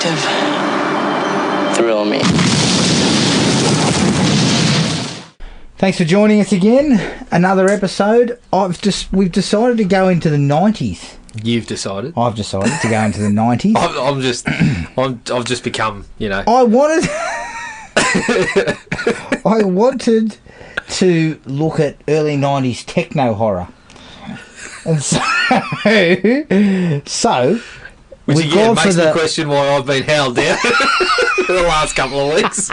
detective. Thrill me. Thanks for joining us again. Another episode. We've decided to go into the 90s. You've decided. I've decided to go into the 90s. I've just become, I wanted to look at early 90s techno horror. And so which we've again gone makes for me question why I've been held down for the last couple of weeks.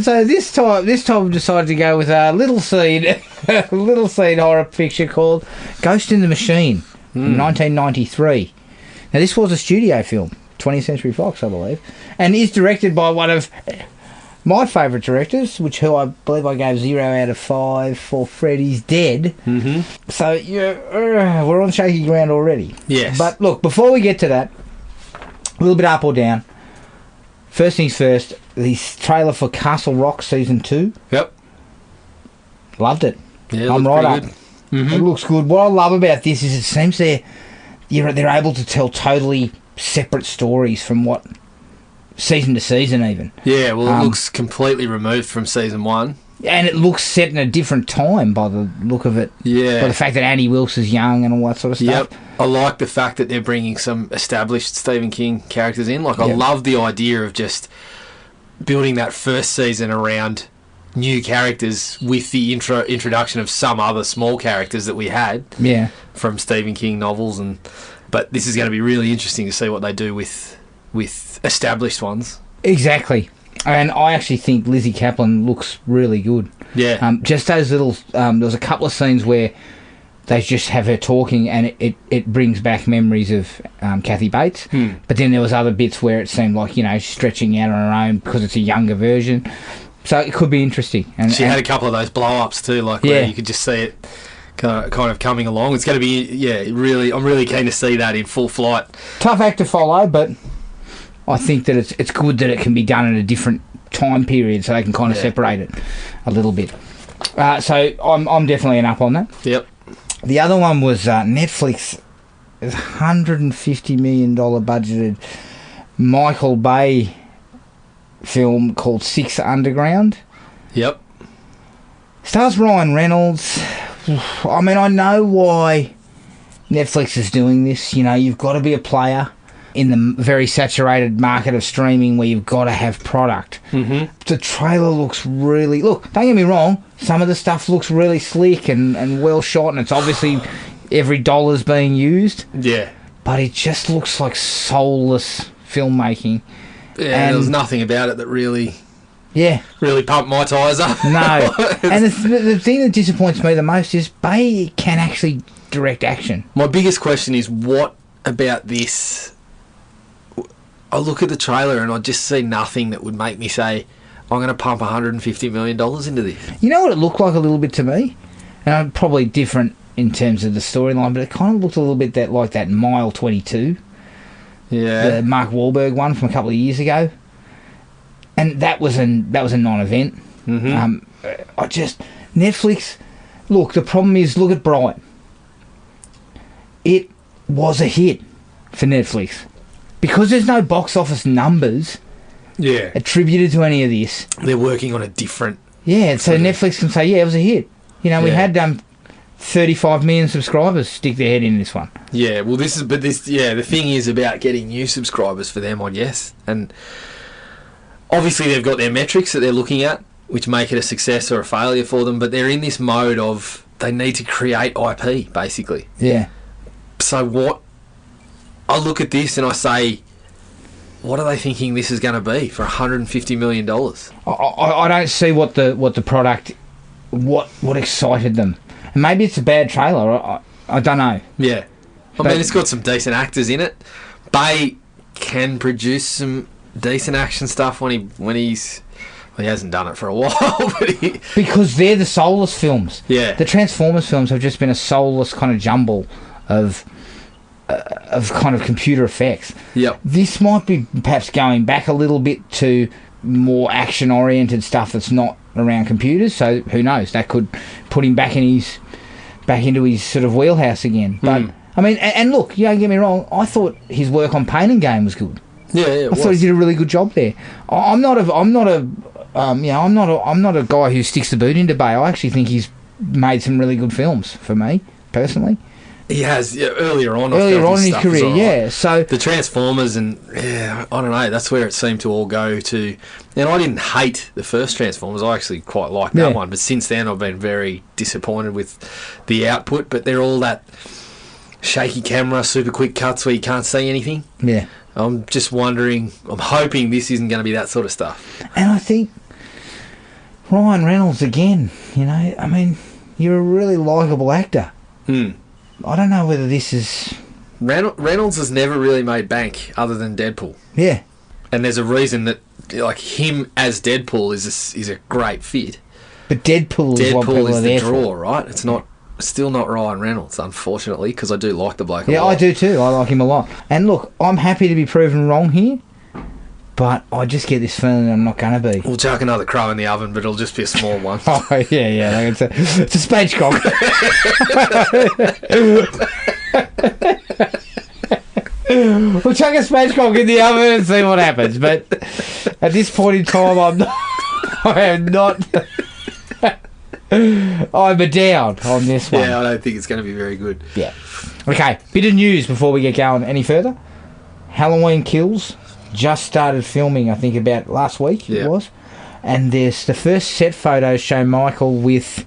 So this time we've decided to go with a little seed horror picture called Ghost in the Machine from 1993. Now this was a studio film, 20th Century Fox, I believe, and is directed by one of my favourite directors, who I believe I gave 0 out of 5 for Freddy's Dead. Mm-hmm. So we're on shaky ground already. Yes. But look, before we get to that, a little bit up or down. First things first, the trailer for Castle Rock Season 2. Yep. Loved it. Yeah, I'm right up. Mm-hmm. It looks good. What I love about this is it seems they're able to tell totally separate stories from what season to season even. Yeah, well, it looks completely removed from Season 1. And it looks set in a different time by the look of it. Yeah. By the fact that Annie Wilkes is young and all that sort of stuff. Yep. I like the fact that they're bringing some established Stephen King characters in. I love the idea of just building that first season around new characters with the introduction of some other small characters that we had from Stephen King novels. But this is going to be really interesting to see what they do with established ones. Exactly. And I actually think Lizzie Kaplan looks really good. Yeah. Just those little... there was a couple of scenes where they just have her talking and it brings back memories of Kathy Bates. But then there was other bits where it seemed like, stretching out on her own because it's a younger version. So it could be interesting. And she had a couple of those blow-ups too, where you could just see it kind of coming along. It's going to be, really... I'm really keen to see that in full flight. Tough act to follow, but... I think that it's good that it can be done in a different time period so they can kind of separate it a little bit. So I'm definitely an up on that. Yep. The other one was Netflix. It's $150 million budgeted Michael Bay film called Six Underground. Yep. Stars Ryan Reynolds. I mean, I know why Netflix is doing this. You've got to be a player in the very saturated market of streaming where you've got to have product. Mm-hmm. The trailer looks really... Look, don't get me wrong, some of the stuff looks really slick and well shot, and it's obviously every dollar's being used. Yeah. But it just looks like soulless filmmaking. Yeah, there was nothing about it that really... Yeah. Really pumped my tyres up. No. And the thing that disappoints me the most is Bay can actually direct action. My biggest question is, what about this... I look at the trailer and I just see nothing that would make me say, I'm going to pump $150 million into this. You know what it looked like a little bit to me? And probably different in terms of the storyline, but it kind of looked a little bit like that Mile 22. Yeah. The Mark Wahlberg one from a couple of years ago. And that was a non-event. Mm-hmm. Netflix... Look, the problem is, look at Bright. It was a hit for Netflix. Because there's no box office numbers attributed to any of this. They're working on a different... Yeah, so Netflix can say, it was a hit. We had 35 million subscribers stick their head in this one. Yeah, well, the thing is about getting new subscribers for them, I guess. And obviously they've got their metrics that they're looking at, which make it a success or a failure for them, but they're in this mode of they need to create IP, basically. Yeah. So what... I look at this and I say, what are they thinking this is going to be for $150 million? I don't see what the product, what excited them. And maybe it's a bad trailer. I don't know. Yeah. I mean, it's got some decent actors in it. Bay can produce some decent action stuff when he's... Well, he hasn't done it for a while. Because they're the soulless films. Yeah. The Transformers films have just been a soulless kind of jumble of kind of computer effects. Yep. This might be perhaps going back a little bit to more action-oriented stuff that's not around computers. So who knows? That could put him back into his sort of wheelhouse again. But I mean, and look, you don't get me wrong. I thought his work on Pain and Gain was good. Yeah, I thought he did a really good job there. I'm not a guy who sticks the boot into Bay. I actually think he's made some really good films for me personally. He has earlier on in his career, yeah. So the Transformers and I don't know. That's where it seemed to all go to. And I didn't hate the first Transformers. I actually quite liked that one. But since then, I've been very disappointed with the output. But they're all that shaky camera, super quick cuts where you can't see anything. Yeah. I'm just wondering. I'm hoping this isn't going to be that sort of stuff. And I think Ryan Reynolds again. You know, I mean, you're a really likeable actor. I don't know whether this is... Reynolds has never really made bank other than Deadpool. Yeah. And there's a reason that, like, him as Deadpool is a great fit. But Deadpool is what people are there for. Deadpool is the draw, right? It's still not Ryan Reynolds, unfortunately, because I do like the bloke a lot. Yeah, I do too. I like him a lot. And look, I'm happy to be proven wrong here, but I just get this feeling I'm not going to be. We'll chuck another crow in the oven, but it'll just be a small one. Oh, yeah. Like it's a spatchcock. We'll chuck a spatchcock in the oven and see what happens. But at this point in time, I'm a down on this one. Yeah, I don't think it's going to be very good. Yeah. Okay, bit of news before we get going any further. Halloween Kills just started filming, I think, about last week it was. And there's the first set photos show Michael with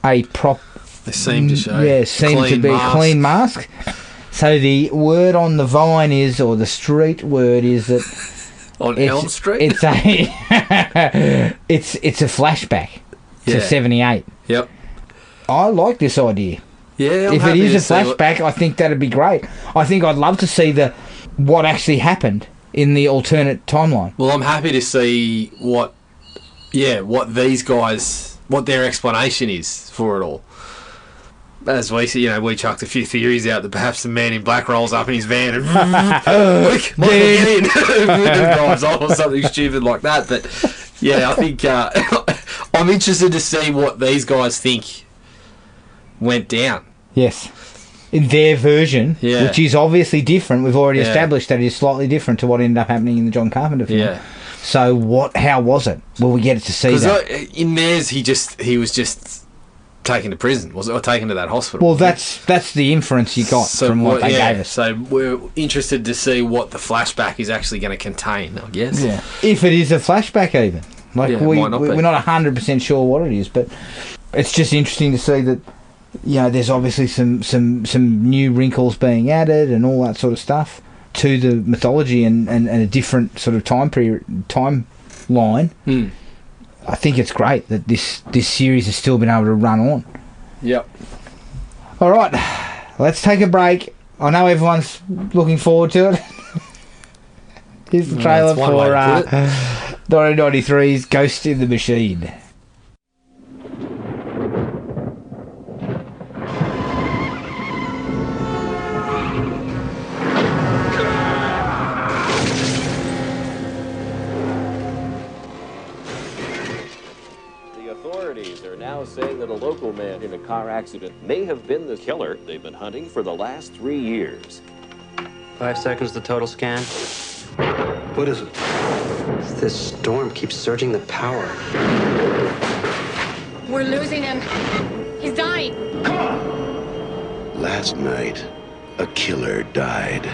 a prop. They seem to show. Yeah, seem to be a clean mask. So the word on the vine is, or the street word is that on Elm Street, it's a it's a flashback to 78. Yep. I like this idea. Yeah, if it is a flashback, I think that'd be great. I think I'd love to see what actually happened in the alternate timeline. Well, I'm happy to see what these guys, what their explanation is for it all. As we see, we chucked a few theories out that perhaps the man in black rolls up in his van and quick, Michael, get in, drives off or something stupid like that. But yeah, I think I'm interested to see what these guys think went down. Yes. In their version, which is obviously different. We've already established that it is slightly different to what ended up happening in the John Carpenter film. Yeah. So how was it? Will we get to see that? Because in theirs, he was just taken to prison, or taken to that hospital. Well, that's the inference you got from what they gave us. So we're interested to see what the flashback is actually going to contain, I guess. Yeah. If it is a flashback even. We're not 100% sure what it is, but it's just interesting to see that there's obviously some new wrinkles being added and all that sort of stuff to the mythology and a different sort of timeline. I think it's great that this series has still been able to run on. Yep. All right, let's take a break. I know everyone's looking forward to it. Here's the trailer for 1993's Ghost in the Machine. Saying that a local man in a car accident may have been the killer they've been hunting for the last 3 years. 5 seconds to total scan. What is it? This storm keeps surging the power. We're losing him. He's dying. Last night, a killer died.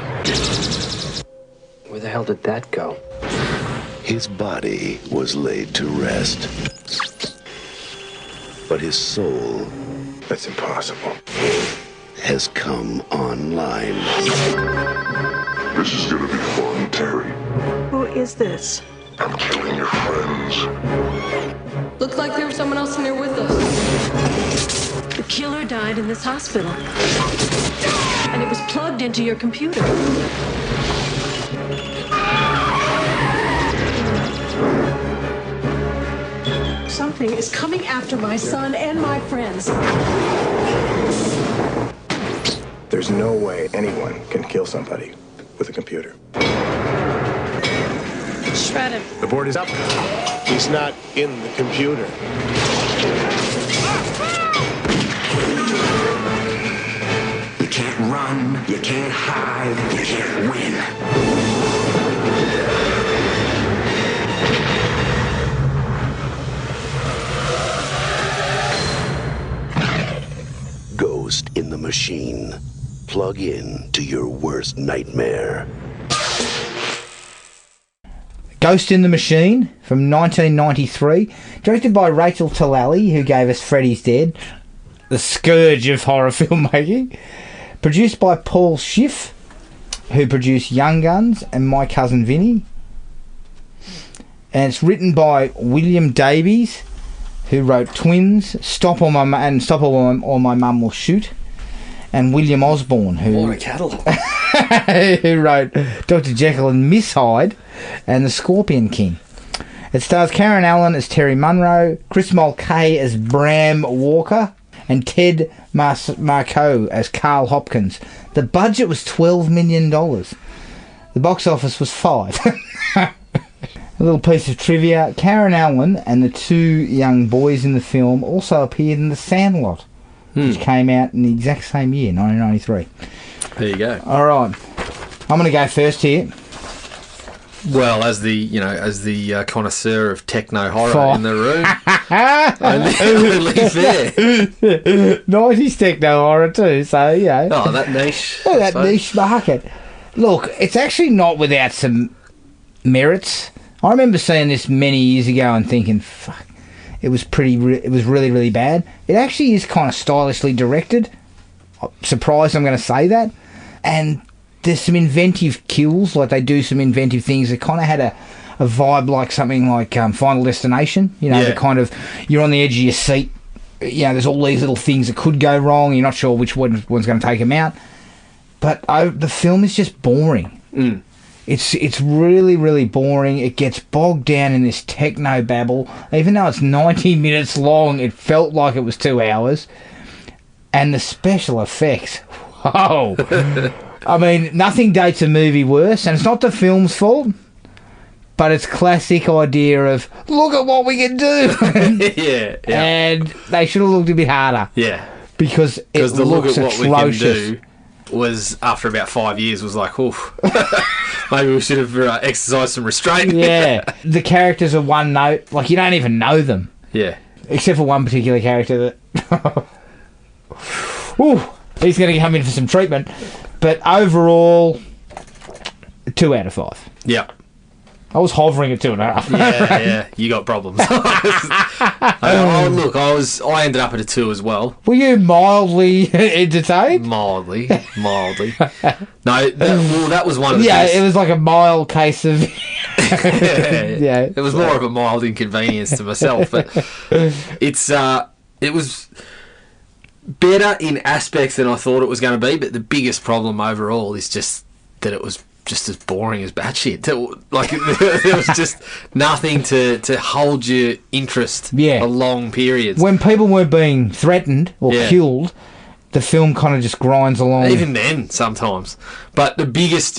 Where the hell did that go? His body was laid to rest. But his soul... That's impossible. ...has come online. This is gonna be fun, Terry. Who is this? I'm killing your friends. Looks like there was someone else in there with us. The killer died in this hospital. And it was plugged into your computer. Something is coming after my son and my friends. There's no way anyone can kill somebody with a computer. Shred him. The board is up. He's not in the computer. You can't You can't hide, you can't win. Ghost in the Machine. Plug in to your worst nightmare. Ghost in the Machine from 1993, directed by Rachel Talalay, who gave us Freddy's Dead, the scourge of horror filmmaking. Produced by Paul Schiff, who produced Young Guns and My Cousin Vinny. And it's written by William Davies, who wrote Twins, Stop or My Mum Will Shoot, and William Osborne, who What a catalogue. who wrote Dr. Jekyll and Miss Hyde and The Scorpion King. It stars Karen Allen as Terry Munro, Chris Mulcahy as Bram Walker, and Ted Marco as Carl Hopkins. The budget was $12 million. The box office was $5 million. A little piece of trivia. Karen Allen and the two young boys in the film also appeared in The Sandlot, which came out in the exact same year, 1993. There you go. All right. I'm going to go first here. Well, as the connoisseur of techno horror in the room, only fair. 90s techno horror too, so, you know. Oh, that niche. That niche market. Look, it's actually not without some merits. I remember seeing this many years ago and thinking, fuck, it was really, really bad. It actually is kind of stylishly directed. I'm surprised I'm going to say that. And there's some inventive kills, like they do some inventive things. It kind of had a vibe like something like Final Destination. You know, the kind of, you're on the edge of your seat. You know, there's all these little things that could go wrong. You're not sure which one's going to take them out. But the film is just boring. Mm. It's really, really boring. It gets bogged down in this techno babble. Even though it's 90 minutes long, it felt like it was 2 hours. And the special effects, whoa. I mean, nothing dates a movie worse, and it's not the film's fault, but it's classic idea of, look at what we can do. yeah. And they should have looked a bit harder. Yeah. Because it the look looks at what atrocious. we can do was, after about 5 years, was like, oof. Maybe we should have exercised some restraint. Yeah. The characters are one note. Like, you don't even know them. Yeah. Except for one particular character that... Ooh, he's going to come in for some treatment. But overall, 2 out of 5. Yeah. I was hovering at 2.5. Yeah, you got problems. Look, I ended up at a 2 as well. Were you mildly entertained? Mildly. No, that was one of the it was like a mild case of... yeah. It was more of a mild inconvenience to myself, but it was better in aspects than I thought it was going to be, but the biggest problem overall is just that it was just as boring as batshit. Like, there was just nothing to hold your interest for long periods. When people weren't being threatened or killed, the film kind of just grinds along. Even then, sometimes. But the biggest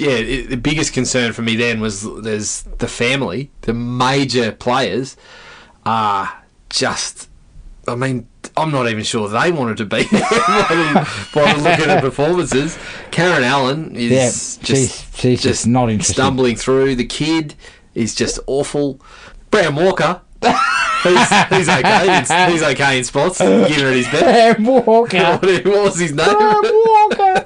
concern for me then was there's the family, the major players are just, I mean, I'm not even sure they wanted to be there by the look of the performances. Karen Allen is she's just not interested. Stumbling through. The kid is just awful. Bram Walker, he's okay. He's okay in spots. Giving it his best. Bram Walker. What was his name? Bram Walker.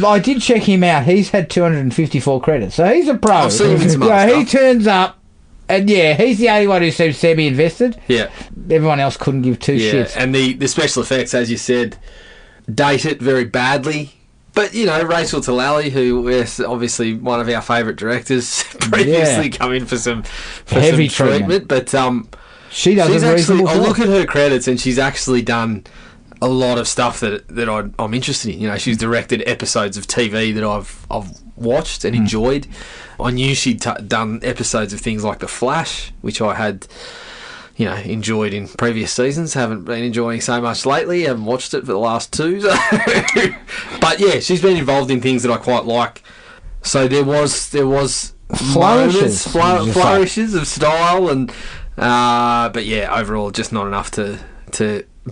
I did check him out. He's had 254 credits, so he's a pro. I've seen him in some other stuff. He turns up. And he's the only one who seems semi-invested. Yeah. Everyone else couldn't give two shits. And the special effects, as you said, date it very badly. But, you know, Rachel Talalay, who is obviously one of our favourite directors, previously come in for some heavy treatment. But she does a reasonable I look at her credits and she's actually done a lot of stuff that I'm interested in. You know, she's directed episodes of TV that I've watched and enjoyed. I knew she'd done episodes of things like The Flash, which I had, you know, enjoyed in previous seasons. Haven't been enjoying so much lately. Haven't watched it for the last 2. So. But yeah, she's been involved in things that I quite like. So there was flourishes of style, and but yeah, overall just not enough to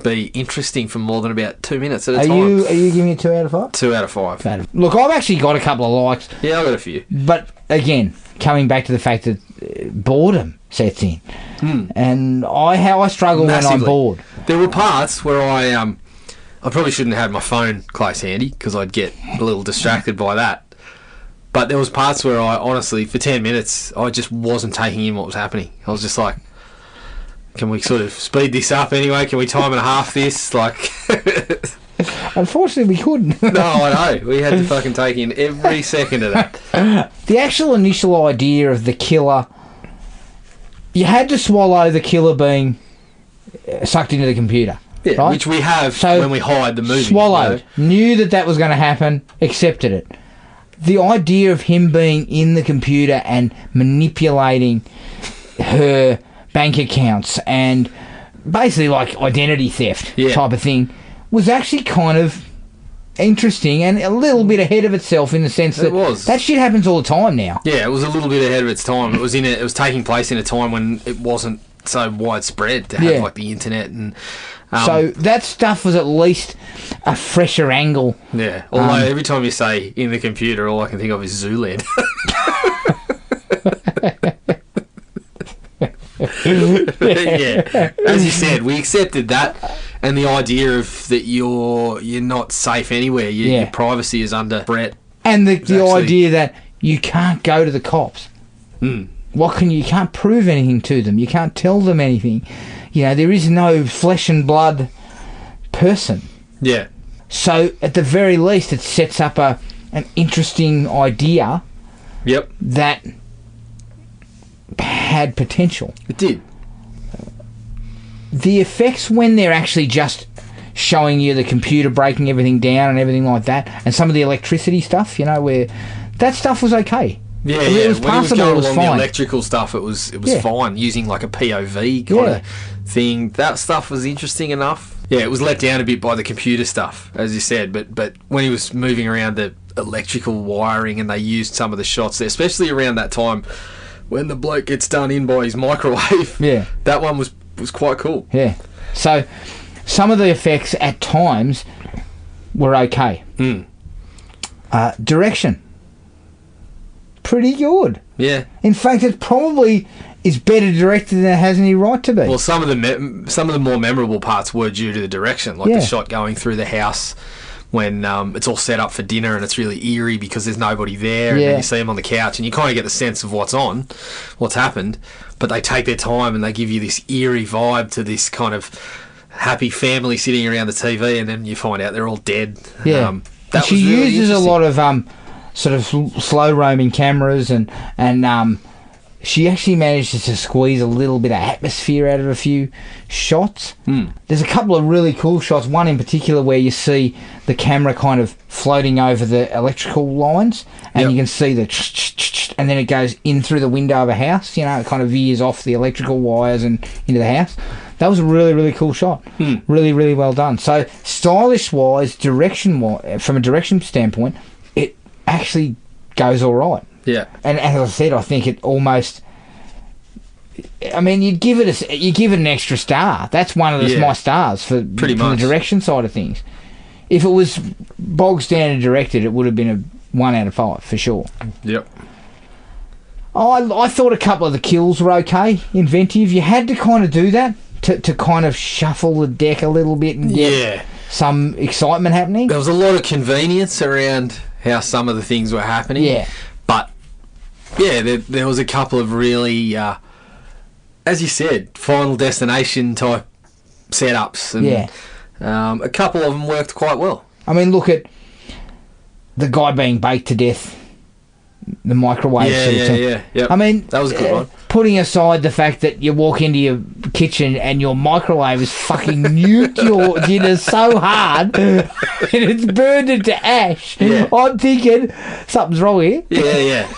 be interesting for more than about 2 minutes at a Are time. you giving it 2 out of 5? 2 out of 5. Look, I've actually got a couple of likes. Yeah, I've got a few. But again, coming back to the fact that boredom sets in, and I struggle when I'm bored. There were parts where I probably shouldn't have had my phone close handy because I'd get a little distracted by that. But there was parts where I honestly, for 10 minutes, I just wasn't taking in what was happening. I was just like, can we sort of speed this up anyway? Can we time and a half this? Like, unfortunately, we couldn't. No, I know. We had to fucking take in every second of that. The actual initial idea of the killer, you had to swallow the killer being sucked into the computer. Yeah, right? which we have when we hired the movie. Swallowed. Knew that was going to happen, accepted it. The idea of him being in the computer and manipulating her bank accounts and basically like identity theft type of thing was actually kind of interesting and a little bit ahead of itself in the sense that that shit happens all the time now. Yeah, it was a little bit ahead of its time. It was taking place in a time when it wasn't so widespread to have like the internet and so that stuff was at least a fresher angle. Yeah, although every time you say in the computer, all I can think of is Zoolander. Yeah, as you said, we accepted that, and the idea of that you're not safe anywhere. Your privacy is under threat, and the idea that you can't go to the cops. You can't prove anything to them. You can't tell them anything. You know, there is no flesh and blood person. Yeah. So at the very least, it sets up an interesting idea. Yep. That had potential. It did. The effects when they're actually just showing you the computer breaking everything down and everything like that, and some of the electricity stuff, you know, where that stuff was okay. Yeah, it was passable. It was fine. The electrical stuff, it was fine. Using like a POV kind of thing, that stuff was interesting enough. Yeah, it was let down a bit by the computer stuff, as you said. But when he was moving around the electrical wiring, and they used some of the shots there, especially around that time when the bloke gets done in by his microwave. Yeah, that one was quite cool. Yeah, so some of the effects at times were okay. Direction. Pretty good. Yeah. In fact, it probably is better directed than it has any right to be. Well, some of the more memorable parts were due to the direction, like the shot going through the house when it's all set up for dinner and it's really eerie because there's nobody there, and then you see them on the couch and you kind of get the sense of what's happened, but they take their time and they give you this eerie vibe to this kind of happy family sitting around the TV, and then you find out they're all dead. Yeah. That she was really uses a interesting. lot of sort of slow roaming cameras, and she actually manages to squeeze a little bit of atmosphere out of a few shots. There's a couple of really cool shots, one in particular where you see the camera kind of floating over the electrical lines, and you can see the and then it goes in through the window of a house, you know, it kind of veers off the electrical wires and into the house. That was a really, really cool shot. Really, really well done. So stylish wise, from a direction standpoint, it actually goes all right. Yeah. And as I said, I think it almost, I mean, you give it an extra star. That's one of my stars for the direction side of things. If it was bog standard directed, it would have been a 1 out of 5 for sure. Yep. I thought a couple of the kills were okay, inventive. You had to kind of do that to kind of shuffle the deck a little bit and get some excitement happening. There was a lot of convenience around how some of the things were happening. Yeah. But, there was a couple of really, as you said, Final Destination type setups. And, a couple of them worked quite well. I mean, look at the guy being baked to death. The microwave suit. Yeah. I mean, that was a good one. Putting aside the fact that you walk into your kitchen and your microwave has fucking nuked your dinner so hard and it's burned it to ash. Yeah. I'm thinking something's wrong here. Yeah.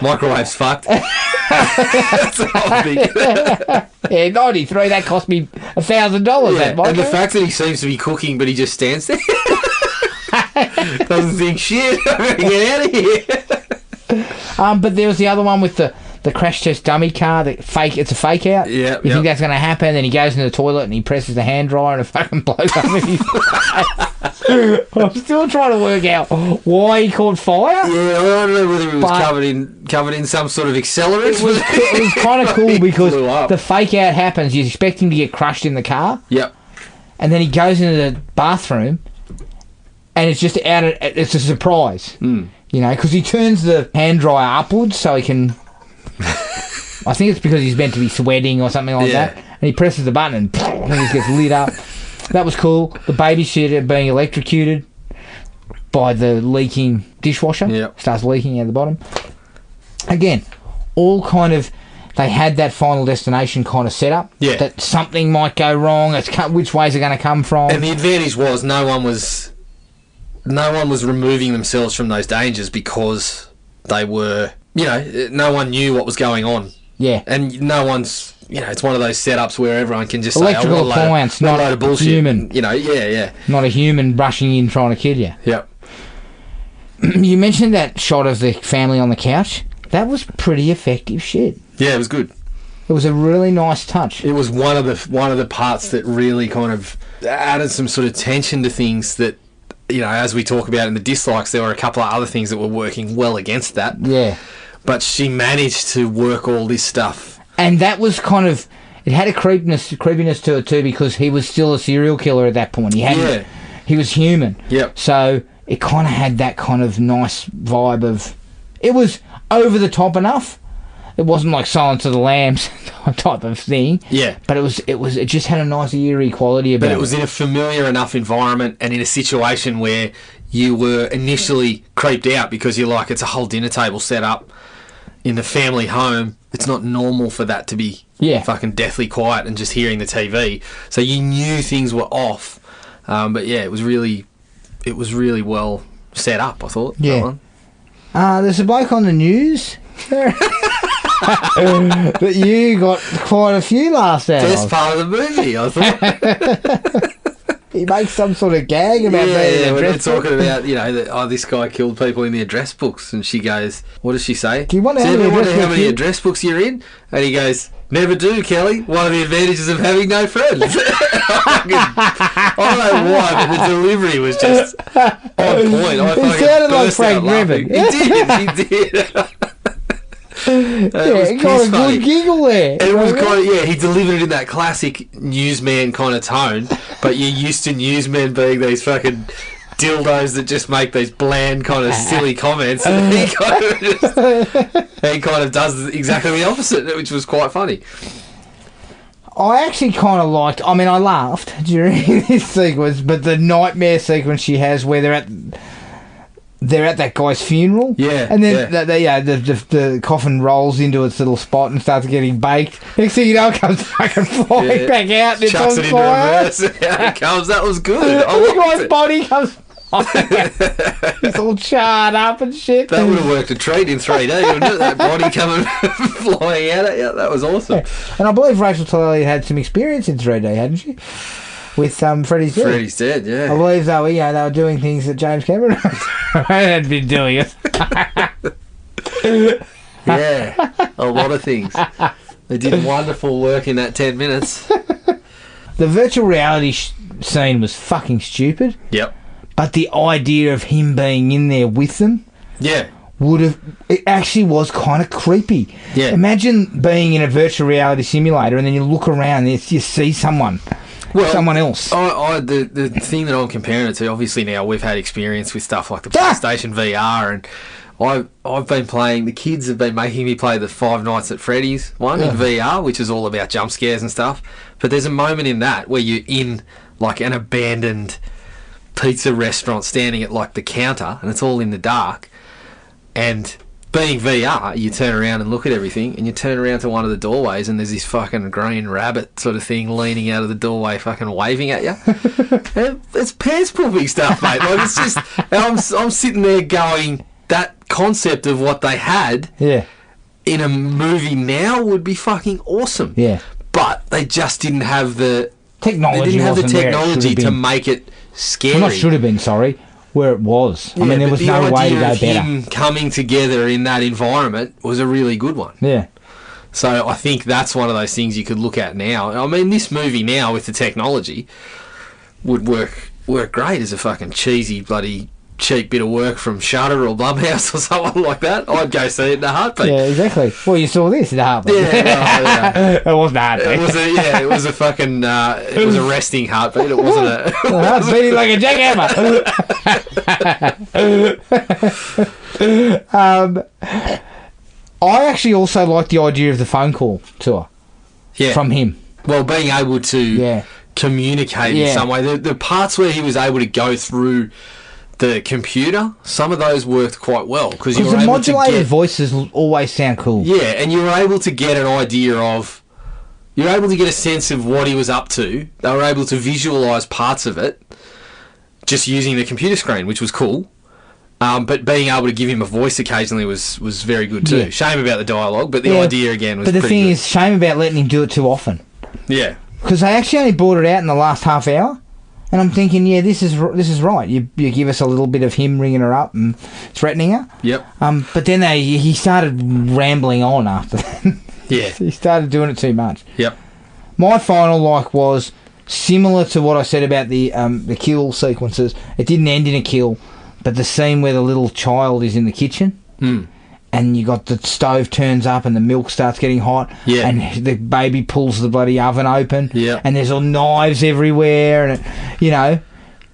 Microwave's fucked. That's what I think. Yeah, 93. That cost me $1,000. That microwave. And the fact that he seems to be cooking, but he just stands there. Doesn't think shit. I'm gonna get out of here. But there was the other one with the the crash test dummy car, it's a fake out. Yeah. You think that's going to happen? Then he goes in the toilet and he presses the hand dryer and it fucking blows up in his face. I'm still trying to work out why he caught fire. Yeah, I don't know whether it was covered in some sort of accelerant. It was kind of cool because the fake out happens. You expect him to get crushed in the car. Yep. And then he goes into the bathroom and it's just it's a surprise. You know, because he turns the hand dryer upwards so he can... I think it's because he's meant to be sweating or something like that. And he presses the button and he gets lit up. That was cool. The babysitter being electrocuted by the leaking dishwasher. Yep. Starts leaking out the bottom. Again, all kind of... They had that Final Destination kind of setup. Yeah. That something might go wrong. Which ways are going to come from. And the advantage was no one was removing themselves from those dangers because they were, no one knew what was going on. Yeah. And no one's, it's one of those setups where everyone can just electrical say, appliance, not a bullshit. Human. Yeah. Not a human rushing in trying to kill you. Yep. You mentioned that shot of the family on the couch. That was pretty effective shit. Yeah, it was good. It was a really nice touch. It was one of the parts that really kind of added some sort of tension to things that, as we talk about in the dislikes, there were a couple of other things that were working well against that. Yeah. But she managed to work all this stuff. And that was kind of... It had a creepiness to it too because he was still a serial killer at that point. He was human. Yep. So it kind of had that kind of nice vibe of... It was over the top enough. It wasn't like Silence of the Lambs type of thing. Yeah. But it just had a nice eerie quality about it. But it was in a familiar enough environment and in a situation where you were initially creeped out because you're like, it's a whole dinner table set up in the family home. It's not normal for that to be fucking deathly quiet and just hearing the TV. So you knew things were off. But yeah, it was really well set up, I thought. Yeah. There's a bloke on the news that you got quite a few laughs out Best of. part of the movie, I thought. He makes some sort of gag about when they're talking about, that, this guy killed people in the address books, and she goes, what does she say? Do you wonder how many address books you're in? And he goes, never do, Kelly. One of the advantages of having no friends. I don't know why, but the delivery was just on point. It sounded like Frank Griffin. He did. He got a good giggle there. And it was kind of, he delivered it in that classic newsman kind of tone, but you're used to newsmen being these fucking dildos that just make these bland kind of silly comments, and he kind of does exactly the opposite, which was quite funny. I actually kind of liked... I mean, I laughed during this sequence, but the nightmare sequence she has where they're at that guy's funeral. Yeah. And then the coffin rolls into its little spot and starts getting baked. Next thing you know, it comes fucking flying back out and it's chucks on it fire. into reverse. Out it comes. That was good. The guy's body comes He's all charred up and shit. That would have worked a treat in 3D, wouldn't it? That body coming flying out at you. That was awesome. Yeah. And I believe Rachel Talalay had some experience in 3D, hadn't she? With Freddy's Dead. Freddy's Dead, yeah. I believe they were doing things that James Cameron had been doing it. Yeah, a lot of things. They did wonderful work in that 10 minutes. The virtual reality scene was fucking stupid. Yep. But the idea of him being in there with them... Yeah. It actually was kind of creepy. Yeah. Imagine being in a virtual reality simulator and then you look around and you see someone else. The thing that I'm comparing it to, obviously now we've had experience with stuff like the PlayStation VR, and I've been playing, the kids have been making me play the Five Nights at Freddy's one in VR, which is all about jump scares and stuff. But there's a moment in that where you're in like an abandoned pizza restaurant standing at like the counter and it's all in the dark, and being VR, you turn around and look at everything, and you turn around to one of the doorways and there's this fucking green rabbit sort of thing leaning out of the doorway fucking waving at you. And it's pants pooping stuff, mate. Like, it's just, I'm sitting there going, that concept of what they had in a movie now would be fucking awesome. Yeah. But they just didn't have the technology. They didn't have the technology to make it scary. Well, not should have been, sorry. where it was. I Yeah, mean, there but was the no way to idea go of better. him coming together in that environment was a really good one. Yeah. So I think that's one of those things you could look at now. I mean, this movie now with the technology would work great as a fucking cheesy bloody cheap bit of work from Shudder or Blumhouse or someone like that. I'd go see it in a heartbeat. Yeah, exactly. Well, you saw this in a heartbeat. Yeah, It wasn't a heartbeat. It was a fucking, it was a resting heartbeat. It wasn't a... Heart's beating like a jackhammer. I actually also like the idea of the phone call tour from him. Well, being able to communicate in some way. The parts where he was able to go through the computer, some of those worked quite well. Because the modulated voices always sound cool. Yeah, and you were able to get an idea of... You were able to get a sense of what he was up to. They were able to visualise parts of it just using the computer screen, which was cool. But being able to give him a voice occasionally was very good too. Yeah. Shame about the dialogue, but the idea again was pretty good. But the thing is, shame about letting him do it too often. Yeah. Because they actually only brought it out in the last half hour. And I'm thinking, yeah, this is right. You give us a little bit of him ringing her up and threatening her. Yep. But then he started rambling on after that. Yeah. He started doing it too much. Yep. My final was similar to what I said about the kill sequences. It didn't end in a kill, but the scene where the little child is in the kitchen. And you got the stove turns up and the milk starts getting hot. Yeah. And the baby pulls the bloody oven open. Yeah. And there's all knives everywhere. And,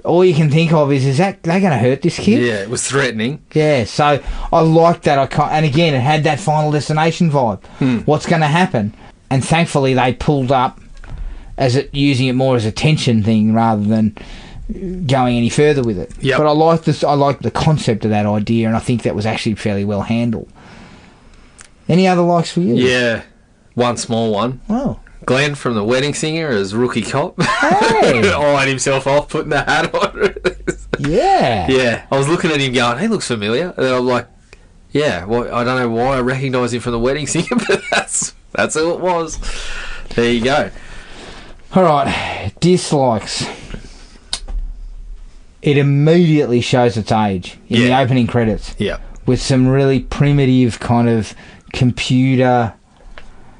all you can think of is that they're going to hurt this kid? Yeah, it was threatening. Yeah, so I liked that. And again, it had that Final Destination vibe. What's going to happen? And thankfully they pulled up using it more as a tension thing rather than going any further with it. Yep. But I like the concept of that idea, and I think that was actually fairly well handled. Any other likes for you? Yeah, one small one. Oh. Glenn from The Wedding Singer as rookie cop. Hey. Eyeing himself off, putting the hat on. Yeah. Yeah, I was looking at him going, he looks familiar. And then I'm like, yeah, well, I don't know why I recognise him from The Wedding Singer, but that's who it was. There you go. All right, dislikes. It immediately shows its age in the opening credits. Yeah. With some really primitive kind of computer,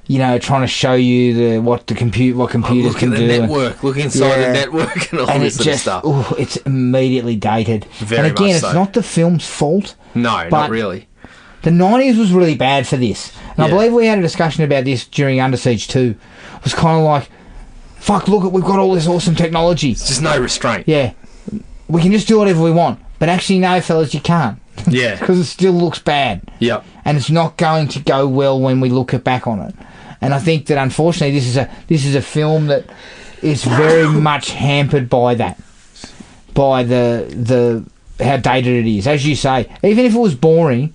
trying to show you what computers can do. Look at the network. Look inside the network and all this sort of stuff. Oh, it's immediately dated. Very and again, much so. It's not the film's fault. No, not really. The 90s was really bad for this. And I believe we had a discussion about this during Under Siege 2. It was kind of like, fuck, look, we've got all this awesome technology. It's just no restraint. Yeah. We can just do whatever we want. But actually, no, fellas, you can't. Yeah. Because it still looks bad. Yep. And it's not going to go well when we look back on it. And I think that, unfortunately, this is a film that is very much hampered by that. By the how dated it is. As you say, even if it was boring,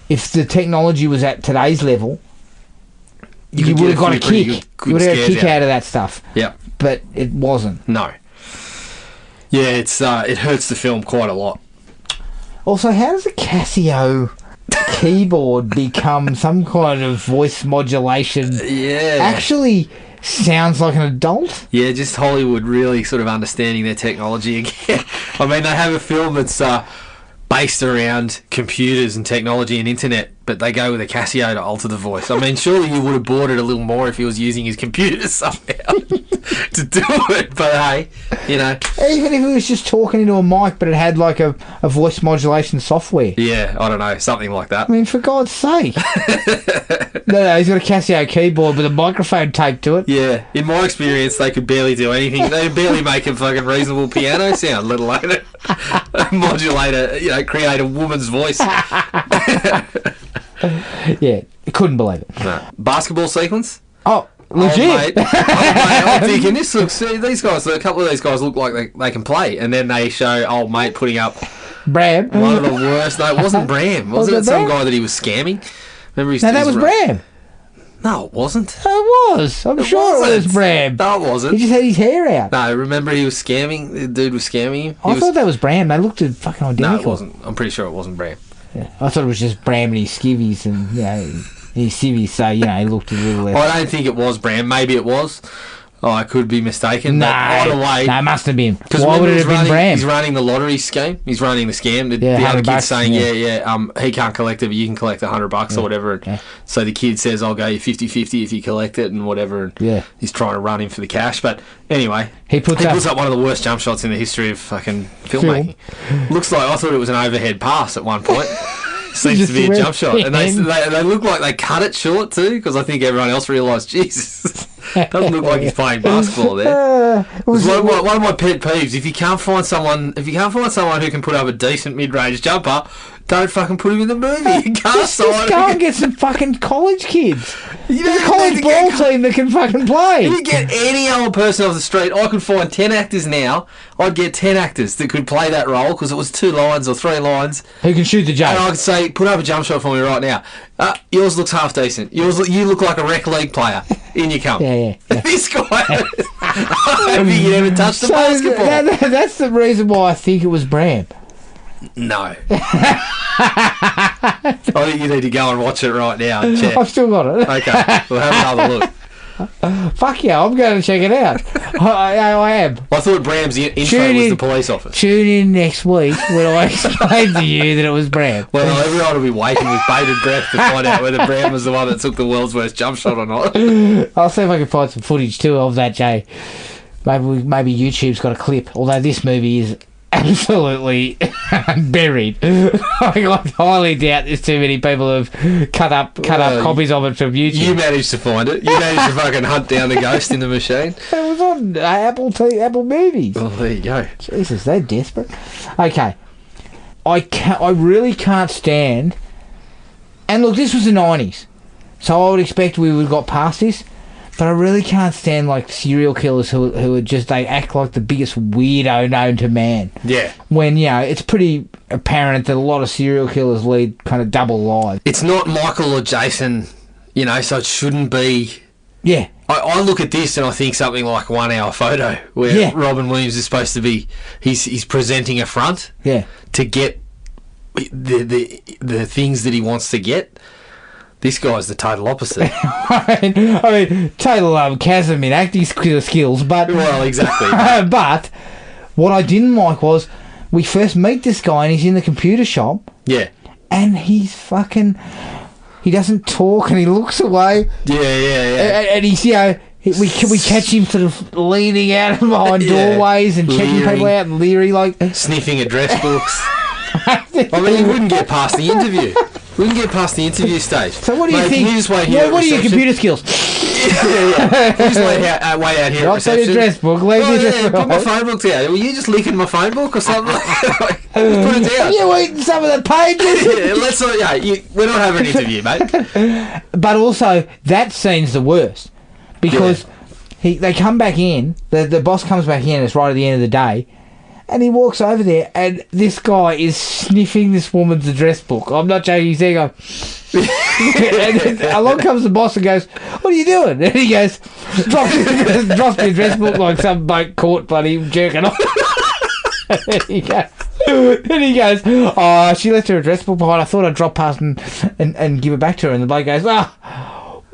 if the technology was at today's level, you would have got a kick. You would have got a kick out of that stuff. Yep. But it wasn't. No. Yeah, it hurts the film quite a lot. Also, how does a Casio keyboard become some kind of voice modulation? Yeah. Actually sounds like an adult? Yeah, just Hollywood really sort of understanding their technology again. I mean, they have a film that's based around computers and technology and internet, but they go with a Casio to alter the voice. I mean, surely you would have bought it a little more if he was using his computer somehow to do it, but hey, Even if he was just talking into a mic, but it had like a voice modulation software. Yeah, I don't know, something like that. I mean, for God's sake. No, he's got a Casio keyboard with a microphone taped to it. Yeah, in my experience, they could barely do anything. They could barely make a fucking reasonable piano sound, let alone modulate create a woman's voice. Yeah, couldn't believe it. No. Basketball sequence? Oh, legit. I'm thinking, these guys, a couple of these guys look like they can play, and then they show old mate putting up Bram. one of the worst. No, it wasn't Bram. Wasn't it some guy that he was scamming? Remember that was Bram. No, it wasn't. It was. I'm sure it was Bram. No, it wasn't. He just had his hair out. No, remember he was scamming? The dude was scamming him? I thought that was Bram. They looked fucking identical. No, it wasn't. I'm pretty sure it wasn't Bram. Yeah. I thought it was just Bram and his skivvies and, his civvies, so, he looked a little less. I don't think it was Bram. Maybe it was. Oh, I could be mistaken. No, but either way, no, it must have been. because Why would it have been Bram? He's running the lottery scheme. He's running the scam. The Yeah, other $100, kid's saying, yeah. he can't collect it, but you can collect $100 or whatever. And so the kid says, I'll go you 50-50 if you collect it and whatever. And Yeah. he's trying to run him for the cash. But anyway, He puts up one of the worst jump shots in the history of fucking filmmaking. Looks like I thought it was an overhead pass at one point. Seems to be a jump shot. And they look like they cut it short too, because I think everyone else realised, Jesus, doesn't look like he's playing basketball there. One of my pet peeves, if you can't find someone who can put up a decent mid-range jumper, don't fucking put him in the movie. You can't Just go and get some fucking college kids. There's a college ball team that can fucking play. If you get any old person off the street, I could find 10 actors now. I'd get 10 actors that could play that role, because it was 2 lines or 3 lines. Who can shoot the jump? And I could say, put up a jump shot for me right now. Yours looks half decent. You look like a rec league player. In you come. Yeah. This guy, I don't think he ever touched the basketball. That's the reason why I think it was Bram. No. I think you need to go and watch it right now and check. I've still got it. Okay, we'll have another look. Fuck yeah, I'm going to check it out. I am. I thought Bram's intro was the police office. Tune in next week when I explain to you that it was Bram. Well, everyone will be waiting with bated breath to find out whether Bram was the one that took the world's worst jump shot or not. I'll see if I can find some footage too of that, Jay. Maybe YouTube's got a clip, although this movie is absolutely buried. I highly doubt there's too many people who've cut up copies of it from YouTube. You managed to find it. You managed to fucking hunt down the ghost in the machine. It was on Apple Movies. Well, there you go. Jesus, they're desperate. Okay, I really can't stand. And look, this was the 90s, so I would expect we would have got past this. But I really can't stand like serial killers who are just, they act like the biggest weirdo known to man. Yeah. When, it's pretty apparent that a lot of serial killers lead kind of double lives. It's not Michael or Jason, so it shouldn't be. Yeah. I look at this and I think something like 1 Hour Photo, where Robin Williams is supposed to be, he's presenting a front to get the things that he wants to get. This guy's the total opposite. I mean, total chasm in acting skills, but... Well, exactly. But what I didn't like was, we first meet this guy and he's in the computer shop. Yeah. And he's fucking... He doesn't talk and he looks away. Yeah. And he's, we catch him sort of leaning out behind doorways and checking people out and leery, like... Sniffing address books. I mean, he wouldn't get past the interview. We can get past the interview stage. So what do you think? Can you just wait here what are your computer skills? yeah. Can you just wait out here at reception? Your address book. Leave your address book. Put my phone book down. Were you just licking my phone book or something? Put it down. Are you eating some of the pages? We're not having an interview, mate. But also, that scene's the worst. Because they come back in, the boss comes back in, it's right at the end of the day, and he walks over there, and this guy is sniffing this woman's address book. I'm not joking. He's there going... and along comes the boss and goes, "What are you doing?" And he goes, drops the address book like some bloke caught bloody jerking off. And he goes, "Oh, she left her address book behind. I thought I'd drop past and give it back to her." And the bloke goes,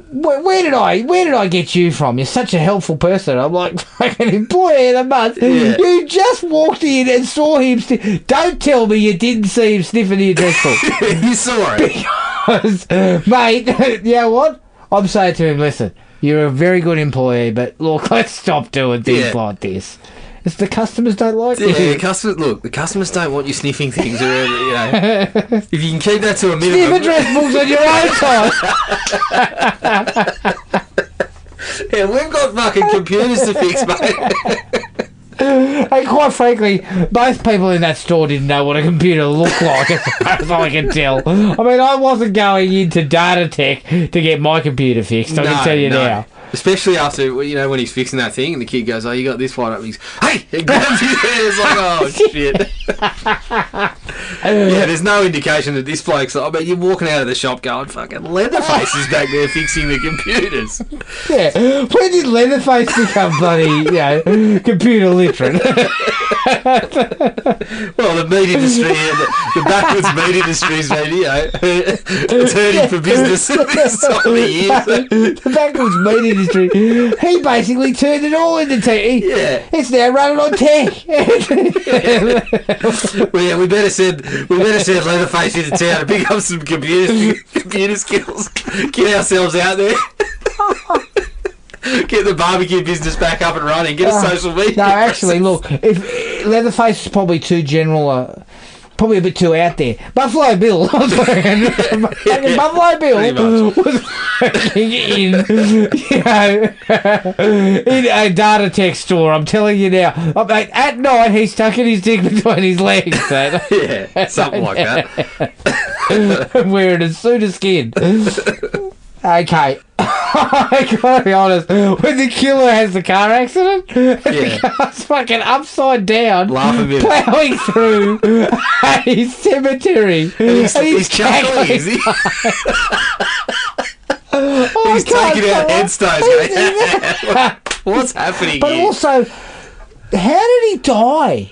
where did I get you from? You're such a helpful person. I'm like, fucking employee of the month. Yeah. You just walked in and saw him. Don't tell me you didn't see him sniffing the address book. You saw it. Because, mate, you know what? I'm saying to him, listen, you're a very good employee, but look, let's stop doing things like this. It's the customers don't like it. Yeah, the customers don't want you sniffing things. If you can keep that to a minimum. Sniff address books on your own time. Yeah, we've got fucking computers to fix, mate. And quite frankly, both people in that store didn't know what a computer looked like, as far as I can tell. I mean, I wasn't going into data tech to get my computer fixed, I can tell you now. Especially after, when he's fixing that thing and the kid goes, "Oh, you got this one up." And he's, "Hey!" He grabs his head. It's like, oh, shit. Yeah, there's no indication that this bloke's. I mean, you're walking out of the shop going, "Fucking Leatherface is back there fixing the computers." Yeah, when did Leatherface become bloody, computer literate? Well, the meat industry, the backwards meat industry's been, turning for business this time of the year. The backwards meat industry, he basically turned it all into tech. It's now running on tech. Well, yeah, we better send Leatherface into town and pick up some computer skills. Get ourselves out there. Get the barbecue business back up and running. Get a social media. No, actually, look, if Leatherface is probably too general, probably a bit too out there. Buffalo Bill, Buffalo Bill was working in a data tech store. I'm telling you now. At night, he's tucking his dick between his legs. Yeah, something like that. Wearing a suit of skin. Okay. I gotta be honest, when the killer has the car accident, the car's fucking upside down, ploughing through a cemetery. And he's chuckling, is he? He's taking out headstones. What's happening But here? also, how did he die?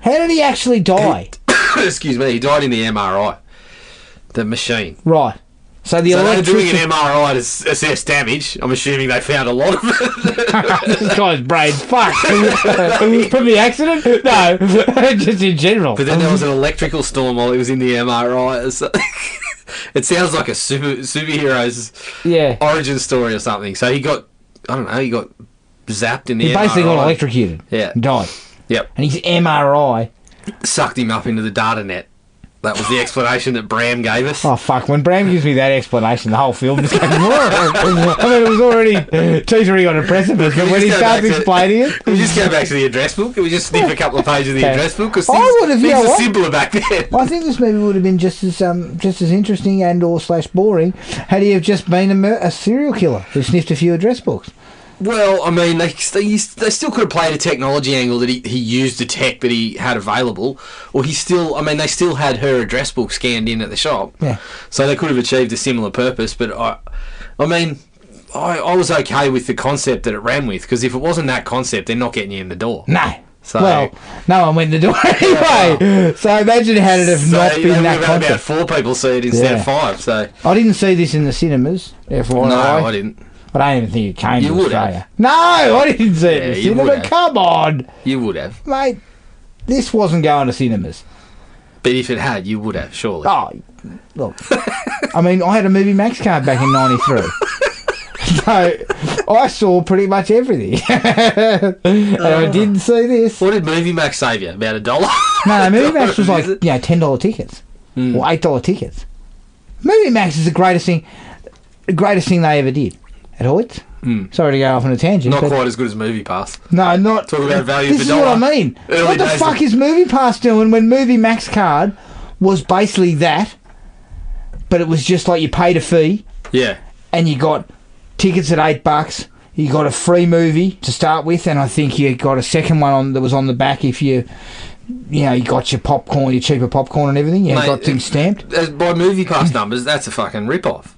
How did he actually die? Excuse me, he died in the MRI. The machine. Right. So they're doing an MRI to assess damage. I'm assuming they found a lot of it. This guy's brain's fucked. From the accident? No, just in general. But then there was an electrical storm while he was in the MRI. So it sounds like a superhero's origin story or something. So he got, he got zapped in the MRI. He basically got electrocuted. Yeah. Died. Yep. And his MRI sucked him up into the data net. That was the explanation that Bram gave us. Oh, fuck. When Bram gives me that explanation, the whole film just goes... I mean, it was already teetering on a precipice, but when he starts explaining it... Can we just go back to the address book? Can we just sniff a couple of pages of the address book? Because things are simpler back then. I think this movie would have been just as interesting and or / boring had he have just been a serial killer who sniffed a few address books. Well, I mean, they still could have played a technology angle that he used the tech that he had available, or they still had her address book scanned in at the shop. Yeah. So they could have achieved a similar purpose, but I was okay with the concept that it ran with, because if it wasn't that concept, they're not getting you in the door. No. So, well, no one went in the door anyway. So imagine had it have not been that concept. About 4 people see it instead of 5. So I didn't see this in the cinemas. Therefore, no, I didn't. But I don't even think it came to Australia. Have. No, I didn't see it in the cinema. Come on. You would have. Mate, this wasn't going to cinemas. But if it had, you would have, surely. Oh, look. I mean, I had a Movie Max card back in 93. So, I saw pretty much everything. And I didn't see this. What did Movie Max save you? About $1? No, Movie Max was like, $10 tickets. Or $8 tickets. Movie Max is the greatest thing they ever did. At Hoyts. Sorry to go off on a tangent. Not quite as good as Movie Pass. No, not. Talk about value this for dollar. This is what I mean. What the fuck is Movie Pass doing when Movie Max card was basically that, but it was just like you paid a fee. Yeah. And you got tickets at $8. You got a free movie to start with, and I think you got a second one that was on the back if you got your popcorn, your cheaper popcorn and everything. You got things stamped. By Movie Pass numbers, that's a fucking rip-off.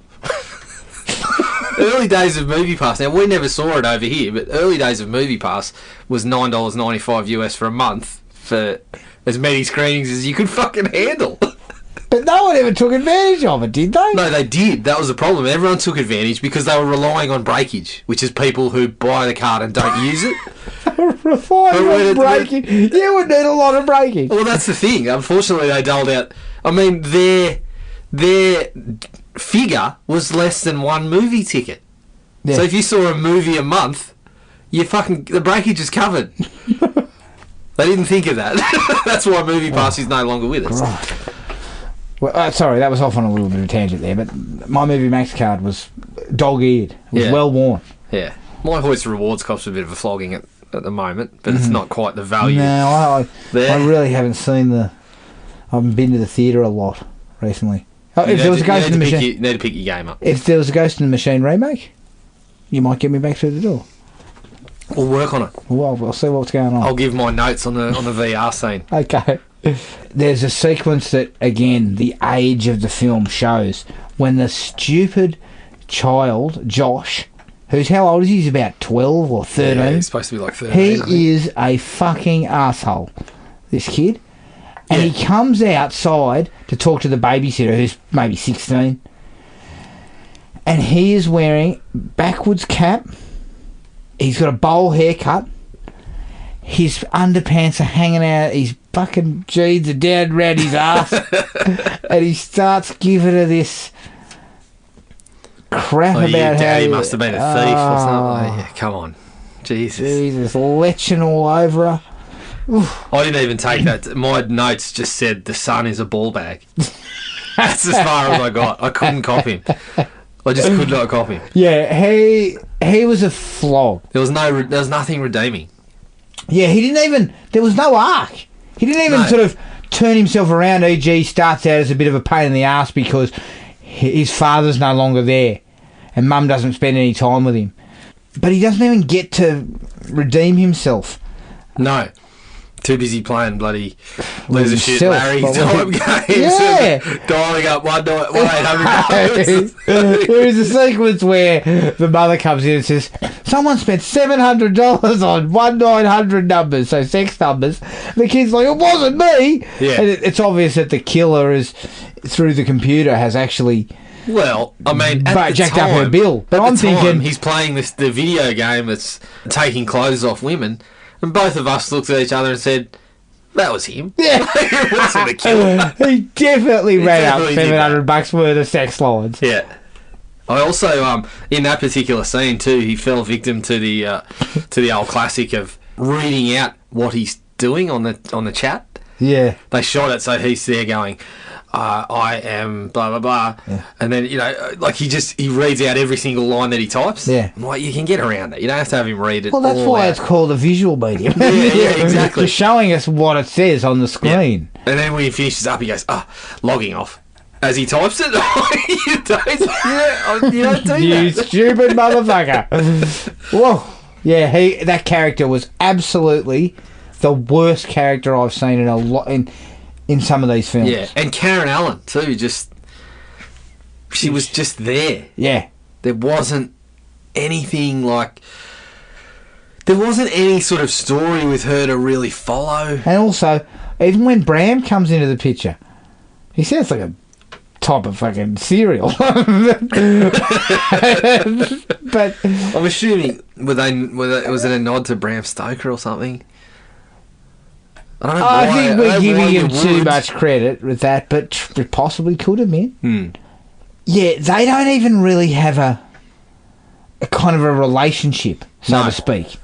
Early days of Movie Pass. Now, we never saw it over here, but early days of Movie Pass was $9.95 US for a month for as many screenings as you could fucking handle. But no one ever took advantage of it, did they? No, they did. That was the problem. Everyone took advantage because they were relying on breakage, which is people who buy the card and don't use it. Relying on breakage? You would need a lot of breakage. Well, that's the thing. Unfortunately, they doled out... I mean, their figure was less than one movie ticket. Yeah. So if you saw a movie a month, the breakage is covered. They didn't think of that. That's why Movie Pass is no longer with us. Right. Well, sorry, that was off on a little bit of a tangent there, but my Movie Max card was dog-eared. It was well worn. Yeah. My Hoyts Rewards costs a bit of a flogging at the moment, but it's not quite the value. No, I really haven't seen I haven't been to the theatre a lot recently. If there was a Ghost in the Machine... You need to pick your game up. If there was a Ghost in the Machine remake, you might get me back through the door. We'll work on it. Well, we'll see what's going on. I'll give my notes on the VR scene. Okay. There's a sequence that, again, the age of the film shows when the stupid child, Josh, who's how old is he? He's about 12 or 13. Yeah, he's supposed to be like 13. He is a fucking asshole, this kid. And he comes outside to talk to the babysitter, who's maybe 16. And he is wearing backwards cap. He's got a bowl haircut. His underpants are hanging out. His fucking jeans are down around his ass. And he starts giving her this crap about your how daddy must have been a thief or something. Yeah, come on. Jesus, leching all over her. Oof. I didn't even take that. My notes just said the son is a ball bag. That's as far as I got. I couldn't cop him. I just could not cop him. Yeah, he was a flog. There was nothing redeeming. Yeah, he didn't even. There was no arc. He didn't even sort of turn himself around. E.g., starts out as a bit of a pain in the ass because his father's no longer there, and Mum doesn't spend any time with him. But he doesn't even get to redeem himself. No. Too busy playing bloody loser shit himself, Larry type games. Yeah. Dialing up 1-800. There's a sequence where the mother comes in and says, someone spent $700 on 1-900 numbers, so sex numbers. The kid's like, it wasn't me. Yeah. And it's obvious that the killer is, through the computer, has actually... Well, I mean, jacked up her bill. But I'm thinking... he's playing the video game that's taking clothes off women. And both of us looked at each other and said, that was him. Yeah. It wasn't the killer. He definitely ran up $700 worth of sex lines. Yeah. I also, in that particular scene too, he fell victim to the old classic of reading out what he's doing on the chat. Yeah. They shot it so he's there going, I am blah blah blah, and then like he reads out every single line that he types. Yeah, well, you can get around that. You don't have to have him read it. Well, that's why it's called a visual medium. yeah, exactly. Just showing us what it says on the screen. Yeah. And then when he finishes up, he goes, logging off as he types it. you don't do you that. Stupid motherfucker. Whoa. Yeah, that character was absolutely the worst character I've seen in a lot in some of these films. Yeah, and Karen Allen too. She was just there. Yeah, there wasn't anything like. There wasn't any sort of story with her to really follow. And also, even when Bram comes into the picture, he sounds like a type of fucking cereal. But I'm assuming was it a nod to Bram Stoker or something? I think we're giving him too much credit with that, but it possibly could have been. Yeah, they don't even really have a kind of a relationship, so to speak.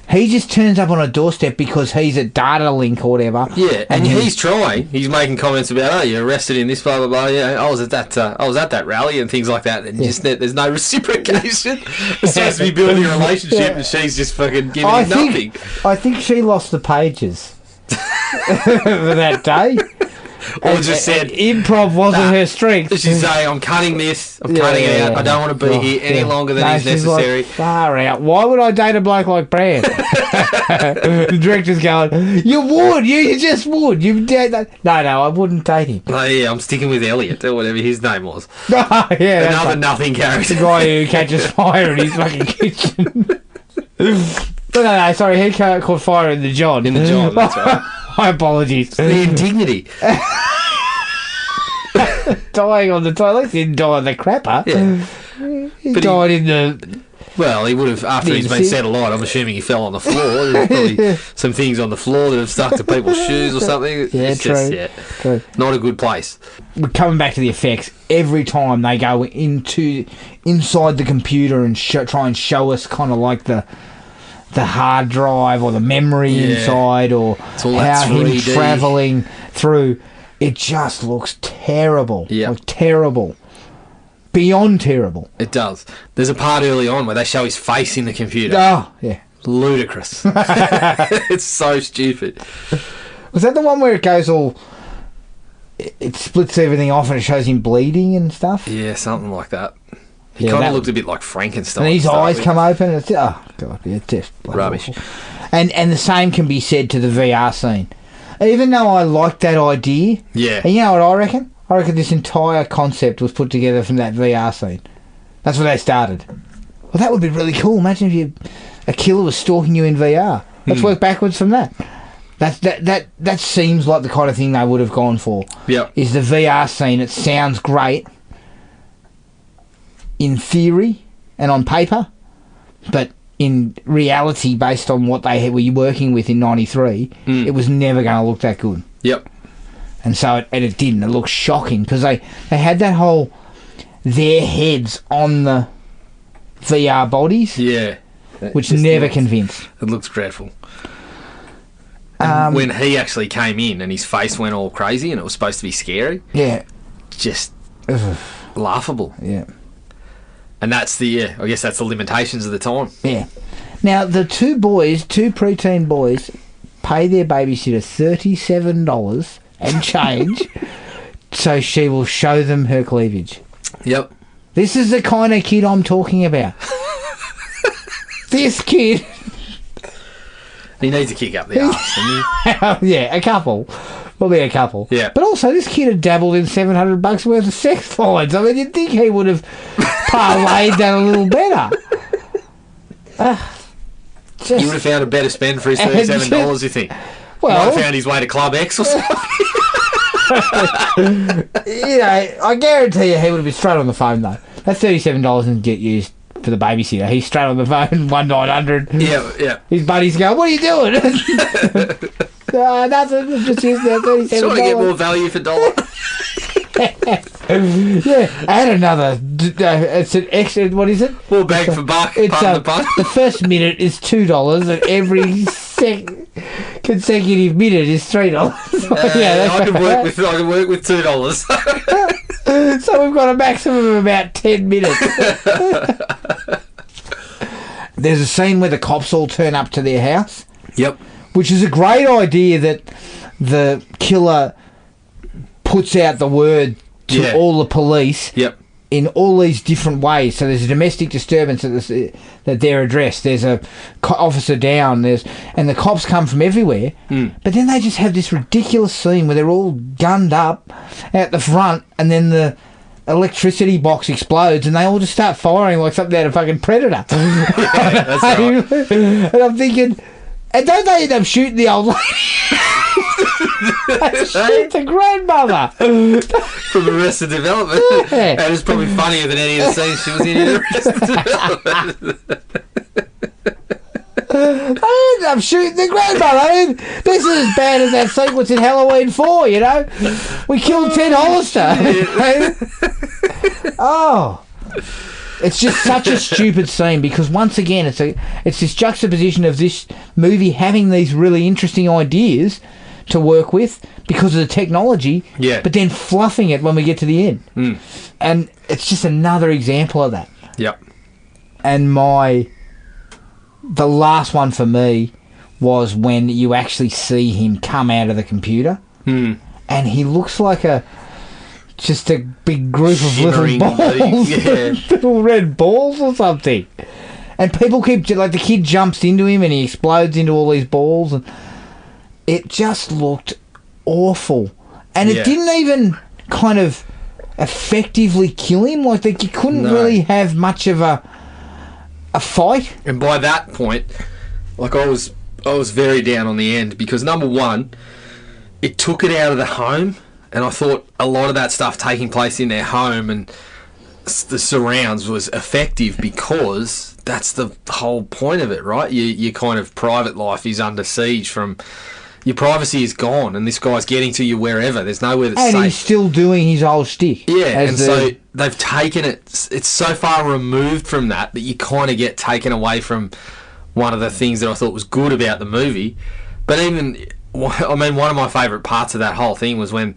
He just turns up on a doorstep because he's at Data Link or whatever. Yeah, and he's trying. He's making comments about, you're arrested in this, blah blah blah. Yeah, I was at that rally and things like that. And just there's no reciprocation. It's supposed to be building a relationship, and she's just fucking giving him nothing. I think she lost the pages for that day. Or just said improv wasn't her strength. She's saying, I'm cutting this, I'm cutting it out, I don't want to be here any longer than is necessary. Like, far out. Why would I date a bloke like Brad? The director's going, you would, you just would. You did that. No, I wouldn't date him. Oh yeah, I'm sticking with Elliot or whatever his name was. Yeah, another nothing character. The guy who catches fire in his fucking kitchen. But no, sorry, he caught fire in the John. In the John, that's right. My apologies. The indignity. Dying on the toilet. He didn't die on the crapper. Yeah. He died in the... Well, he would have, after he's been set alight, I'm assuming he fell on the floor. There's probably some things on the floor that have stuck to people's shoes or something. Yeah, it's true. True. Not a good place. We're coming back to the effects. Every time they go inside the computer and try and show us kind of like the hard drive or the memory inside or how he's travelling through, it just looks terrible. Yeah. Like terrible. Beyond terrible. It does. There's a part early on where they show his face in the computer. Oh, yeah. Ludicrous. It's so stupid. Was that the one where it goes all... It splits everything off and it shows him bleeding and stuff? Yeah, something like that. He kind of looked a bit like Frankenstein. And his eyes come open and it's... Oh, God, yeah, just... Rubbish. And the same can be said to the VR scene. Even though I like that idea, Yeah. and you know what I reckon? I reckon this entire concept was put together from that VR scene. That's where they started. Well, that would be really cool. Imagine if a killer was stalking you in VR. Let's work backwards from that. That seems like the kind of thing they would have gone for. Yep. Is the VR scene. It sounds great in theory and on paper, but in reality, based on what they were working with in '93, it was never going to look that good. Yep. And so it didn't. It looked shocking because they had that whole their heads on the VR bodies, Yeah. which never convinced. It looks dreadful. And when he actually came in and his face went all crazy and it was supposed to be scary, Yeah. just laughable. Yeah. And that's I guess that's the limitations of the time. Yeah. Now, the two preteen boys, pay their babysitter $37 and change so she will show them her cleavage. Yep. This is the kind of kid I'm talking about. This kid... He needs a kick up the arse, doesn't he? Yeah, a couple. Probably a couple. Yeah. But also, this kid had dabbled in $700 worth of sex toys. I mean, you'd think he would have parlayed that a little better. He would have found a better spend for his $37, you think? Well, Might have found his way to Club X or something. You know, I guarantee you he would have been straight on the phone, though. That $37 doesn't get used for the babysitter. He's straight on the phone, 1-900. Yeah. His buddies go, what are you doing? Nothing, just using that $37. Trying to get more value for dollar. Yeah, and another. It's an extra. What is it? More bang for buck. It's the first minute is $2, and every consecutive minute is $3. I can work with $2. So we've got a maximum of about 10 minutes. There's a scene where the cops all turn up to their house. Yep. Which is a great idea that the killer puts out the word to all the police. Yep. In all these different ways. So there's a domestic disturbance at their address. There's a officer down. And the cops come from everywhere. But then they just have this ridiculous scene where they're all gunned up out the front, and then the electricity box explodes, and they all just start firing like something out of fucking Predator. Yeah, that's right. And I'm thinking, and don't they end up shooting the old lady? Shoot the grandmother from Arrested Development. Yeah. And it's probably funnier than any of the scenes she was in Arrested Development. I ended up shooting the grandmother. I mean, this is as bad as that sequence in Halloween 4, you know? We killed Ted Hollister. Oh. It's just such a stupid scene because once again it's this juxtaposition of this movie having these really interesting ideas to work with because of the technology, but then fluffing it when we get to the end. And it's just another example of that. Yep. And the last one for me was when you actually see him come out of the computer, and he looks like just a big group of little balls, little red balls or something. And people keep, like, the kid jumps into him and he explodes into all these balls, and it just looked awful. And it didn't even kind of effectively kill him. Like, you couldn't really have much of a fight. And by that point, like, I was very down on the end because, number one, it took it out of the home. And I thought a lot of that stuff taking place in their home and the surrounds was effective because that's the whole point of it, right? Your kind of private life is under siege from... Your privacy is gone, and this guy's getting to you wherever. There's nowhere that's safe. And he's still doing his old shtick. Yeah, and so they've taken it... It's so far removed from that you kind of get taken away from one of the things that I thought was good about the movie. But even... I mean, one of my favourite parts of that whole thing was when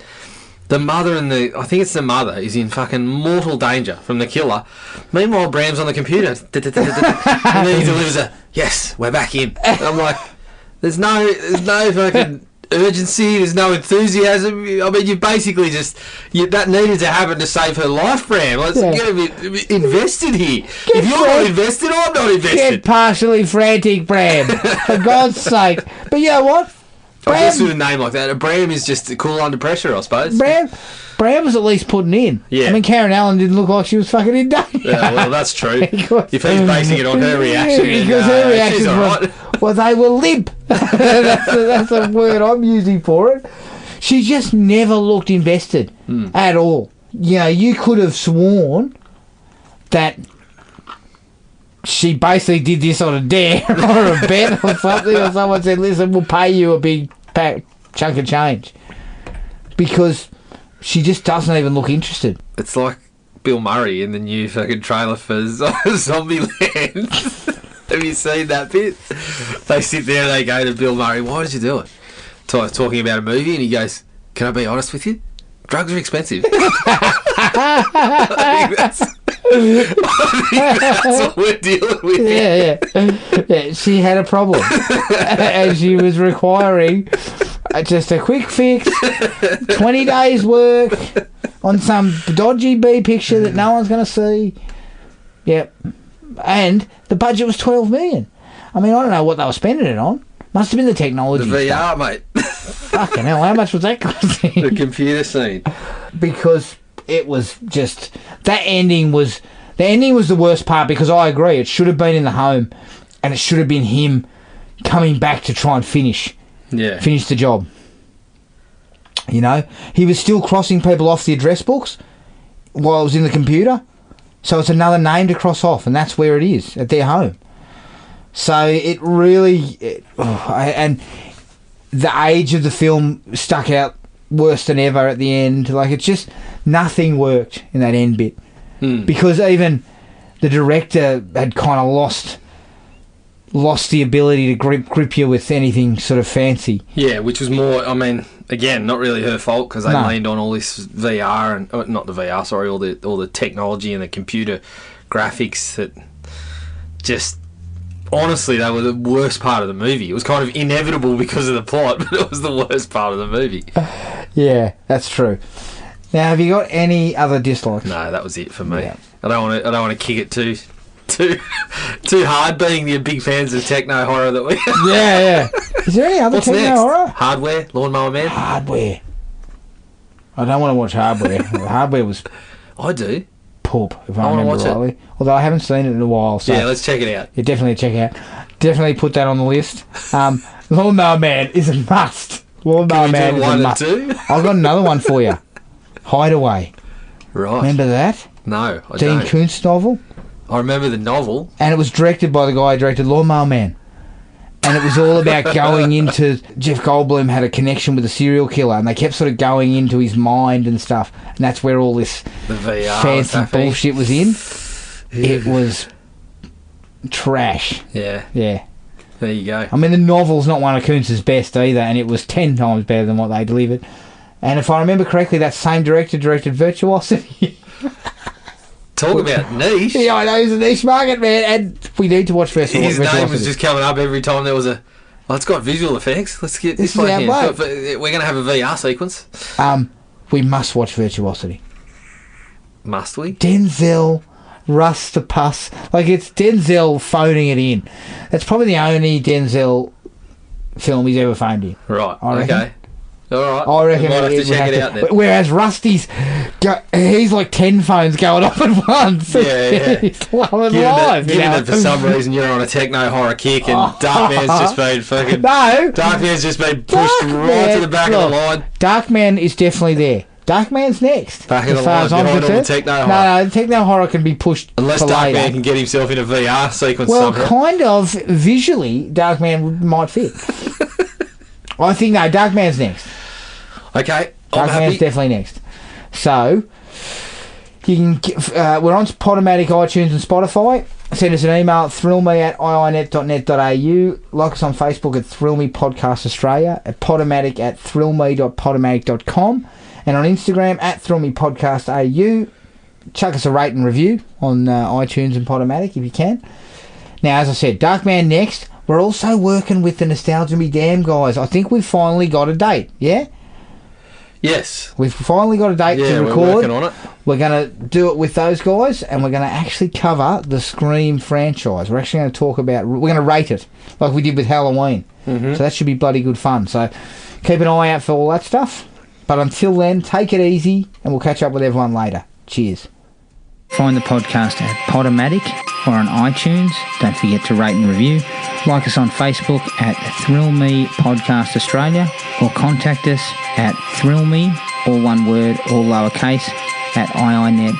the mother I think it's the mother, is in fucking mortal danger from the killer. Meanwhile, Bram's on the computer. And then he delivers yes, we're back in. And I'm like, there's no fucking urgency, there's no enthusiasm. I mean, you basically that needed to happen to save her life, Bram. You've got to be invested here. If you're not invested, I'm not invested. Get partially frantic, Bram. For God's sake. But you know what? I guess with a name like that, Bram is just cool under pressure, I suppose. Bram was at least putting in. Yeah. I mean, Karen Allen didn't look like she was fucking in danger. Yeah, well, that's true. If he's basing it on her reaction, because her reaction she's all right. well, they were limp. that's a word I'm using for it. She just never looked invested at all. You know, you could have sworn that she basically did this on a dare or a bet or something, or someone said, listen, we'll pay you a big chunk of change. Because she just doesn't even look interested. It's like Bill Murray in the new fucking trailer for Zombieland. Have you seen that bit? They sit there and they go to Bill Murray, why did you do it? Talking about a movie, and he goes, can I be honest with you? Drugs are expensive. I think that's what we're dealing with. Yeah. She had a problem. And she was requiring just a quick fix, 20 days work on some dodgy B picture that no one's going to see. Yep. And the budget was $12 million. I mean, I don't know what they were spending it on. Must have been the technology. The VR, stuff. mate. Fucking hell, how much was that costing? The computer scene. Because it was just... The ending was the worst part, because I agree, it should have been in the home, and it should have been him coming back to try and finish the job. You know? He was still crossing people off the address books while it was in the computer, so it's another name to cross off, and that's where it is, at their home. So it really... and the age of the film stuck out worse than ever at the end. Like, it's just... Nothing worked in that end bit. Because even the director had kind of lost the ability to grip you with anything sort of fancy. Yeah, which was more... I mean, again, not really her fault, because they leaned on all this VR and... not the VR, sorry, all the technology and the computer graphics that just... Honestly, they were the worst part of the movie. It was kind of inevitable because of the plot, but it was the worst part of the movie. Yeah, that's true. Now, have you got any other dislikes? No, that was it for me. Yeah. I don't want to kick it too hard, being the big fans of techno horror that we are. Yeah. Is there any other What's techno next? horror? Hardware, Lawnmower Man. Hardware. I don't want to watch Hardware. Hardware was... I do. Poop, if I remember rightly. Although I haven't seen it in a while. So yeah, let's check it out. Yeah, definitely check it out. Definitely put that on the list. Lawnmower Man is a must. Lawnmower Man is a must. I've got another one for you. Hideaway. Right. Remember that? No, I Dean don't. Koontz novel. I remember the novel. And it was directed by the guy who directed Lawnmower Man. And it was all about going into... Jeff Goldblum had a connection with a serial killer, and they kept sort of going into his mind and stuff. And that's where all this fancy bullshit was in. It was trash. Yeah. Yeah. There you go. I mean, the novel's not one of Koontz's best either, and it was 10 times better than what they delivered. And if I remember correctly, that same director directed Virtuosity. Talk about niche. Yeah, I know, he's a niche market, man, and we need to watch Virtuosity. His name was just coming up every time there was a... Oh, it's got visual effects. Let's get this one here. We're going to have a VR sequence. We must watch Virtuosity. Must we? Denzel Rustapus. Like, it's Denzel phoning it in. That's probably the only Denzel film he's ever phoned in. Right, okay. All right. I reckon we might have to check it out then. Whereas Rusty's, he's like 10 phones going off at once. Yeah. He's loving life. Given that for some reason you're on a techno horror kick and Darkman's just been fucking... No. Darkman's just been pushed right to the back of the line. Darkman is definitely there. Darkman's next. Back of the line, behind all the techno horror. No, the techno horror can be pushed unless Darkman can get himself in a VR sequence somehow. Well, kind of. Visually, Darkman might fit. I think, no, Darkman's next. Okay, Darkman's definitely next. So, you can we're on Podomatic, iTunes and Spotify. Send us an email at thrillme@iinet.net.au. Like us on Facebook at Thrill Me Podcast Australia, at Podomatic at thrillme.podomatic.com, and on Instagram at thrillmepodcastau. Chuck us a rate and review on iTunes and Podomatic if you can. Now, as I said, Darkman next. We're also working with the Nostalgia Me Damn guys. I think we've finally got a date, yeah? Yes. We've finally got a date to record. We're working on it. We're going to do it with those guys, and we're going to actually cover the Scream franchise. We're actually going to talk about... We're going to rate it, like we did with Halloween. So that should be bloody good fun. So keep an eye out for all that stuff. But until then, take it easy, and we'll catch up with everyone later. Cheers. Find the podcast at Podomatic or on iTunes. Don't forget to rate and review. Like us on Facebook at Thrill Me Podcast Australia, or contact us at thrillme, all one word, all lowercase, at iinet.net.au.